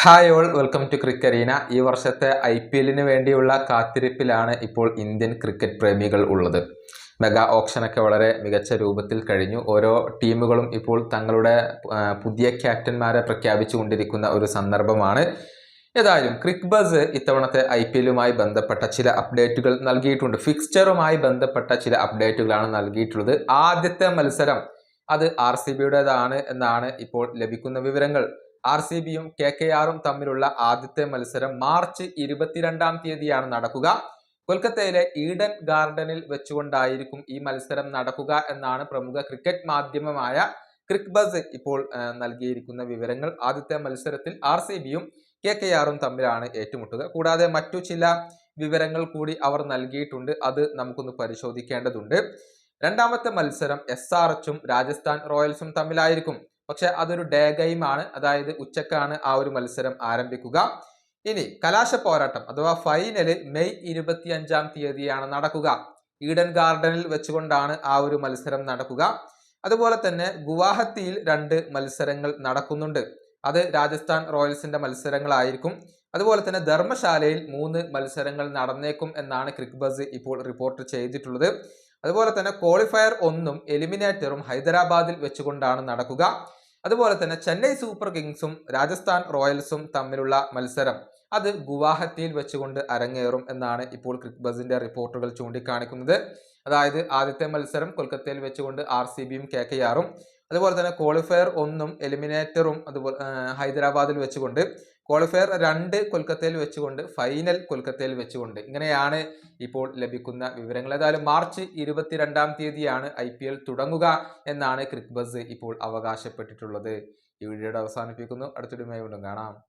Hi all, welcome to ക്രിക്കറീന. ഈ വർഷത്തെ IPL വേണ്ടിയുള്ള കാത്തിരിപ്പിലാണ് ഇപ്പോൾ ഇന്ത്യൻ ക്രിക്കറ്റ് പ്രേമികൾ ഉള്ളത്. മെഗാ ഓപ്ഷനൊക്കെ വളരെ മികച്ച രൂപത്തിൽ കഴിഞ്ഞു. ഓരോ ടീമുകളും ഇപ്പോൾ തങ്ങളുടെ പുതിയ ക്യാപ്റ്റന്മാരെ പ്രഖ്യാപിച്ചുകൊണ്ടിരിക്കുന്ന ഒരു സന്ദർഭമാണ്. ഏതായാലും ക്രിക്ക് ബസ് ഇത്തവണത്തെ IPL ബന്ധപ്പെട്ട ചില അപ്ഡേറ്റുകൾ നൽകിയിട്ടുണ്ട്. ഫിക്സ്ചറുമായി ബന്ധപ്പെട്ട ചില അപ്ഡേറ്റുകളാണ് നൽകിയിട്ടുള്ളത്. ആദ്യത്തെ മത്സരം അത് RCBയുടേതാണ് എന്നാണ് ഇപ്പോൾ ലഭിക്കുന്ന വിവരങ്ങൾ. RCBയും KKRും തമ്മിലുള്ള ആദ്യത്തെ മത്സരം മാർച്ച് 22-ാം തീയതിയാണ് നടക്കുക. കൊൽക്കത്തയിലെ ഈഡൻ ഗാർഡനിൽ വെച്ചുകൊണ്ടായിരിക്കും ഈ മത്സരം നടക്കുക എന്നാണ് പ്രമുഖ ക്രിക്കറ്റ് മാധ്യമമായ ക്രിക്ക് ബസ് ഇപ്പോൾ നൽകിയിരിക്കുന്ന വിവരങ്ങൾ. ആദ്യത്തെ മത്സരത്തിൽ RCBയും KKRും തമ്മിലാണ് ഏറ്റുമുട്ടുക. കൂടാതെ മറ്റു ചില വിവരങ്ങൾ കൂടി അവർ നൽകിയിട്ടുണ്ട്. അത് നമുക്കൊന്ന് പരിശോധിക്കേണ്ടതുണ്ട്. രണ്ടാമത്തെ മത്സരം SRHും രാജസ്ഥാൻ റോയൽസും തമ്മിലായിരിക്കും. പക്ഷെ അതൊരു ഡേ ഗെയിം ആണ്, അതായത് ഉച്ചക്കാണ് ആ ഒരു മത്സരം ആരംഭിക്കുക. ഇനി കലാശ പോരാട്ടം അഥവാ ഫൈനല് മെയ് 25-ാം തീയതിയാണ് നടക്കുക. ഈഡൻ ഗാർഡനിൽ വെച്ചുകൊണ്ടാണ് ആ ഒരു മത്സരം നടക്കുക. അതുപോലെ തന്നെ ഗുവാഹത്തിയിൽ 2 മത്സരങ്ങൾ നടക്കുന്നുണ്ട്. അത് രാജസ്ഥാൻ റോയൽസിന്റെ മത്സരങ്ങളായിരിക്കും. അതുപോലെ തന്നെ ധർമ്മശാലയിൽ 3 മത്സരങ്ങൾ നടന്നേക്കും എന്നാണ് ക്രിക്ക് ബസ് ഇപ്പോൾ റിപ്പോർട്ട് ചെയ്തിട്ടുള്ളത്. അതുപോലെ തന്നെ ക്വാളിഫയർ 1ഉം എലിമിനേറ്ററും ഹൈദരാബാദിൽ വെച്ചുകൊണ്ടാണ് നടക്കുക. അതുപോലെ തന്നെ ചെന്നൈ സൂപ്പർ കിങ്സും രാജസ്ഥാൻ റോയൽസും തമ്മിലുള്ള മത്സരം അത് ഗുവാഹത്തിയിൽ വെച്ചുകൊണ്ട് അരങ്ങേറും എന്നാണ് ഇപ്പോൾ ക്രിക്ക് ബസിന്റെ റിപ്പോർട്ടുകൾ ചൂണ്ടിക്കാണിക്കുന്നത്. അതായത് ആദ്യത്തെ മത്സരം കൊൽക്കത്തയിൽ വെച്ചുകൊണ്ട് RCBയും KKRും, അതുപോലെ തന്നെ ക്വാളിഫയർ 1ഉം എലിമിനേറ്ററും അതുപോലെ ഹൈദരാബാദിൽ വെച്ചുകൊണ്ട്, ക്വാളിഫയർ 2 കൊൽക്കത്തയിൽ വെച്ചുകൊണ്ട്, ഫൈനൽ കൊൽക്കത്തയിൽ വെച്ചുകൊണ്ട്. ഇങ്ങനെയാണ് ഇപ്പോൾ ലഭിക്കുന്ന വിവരങ്ങൾ. ഏതായാലും മാർച്ച് 22-ാം തീയതിയാണ് IPL തുടങ്ങുക എന്നാണ് ക്രിക്ക് ബസ് ഇപ്പോൾ അവകാശപ്പെട്ടിട്ടുള്ളത്. ഈ വീഡിയോയുടെ അവസാനിപ്പിക്കുന്നു. അടുത്തൊരു വീണ്ടും കാണാം.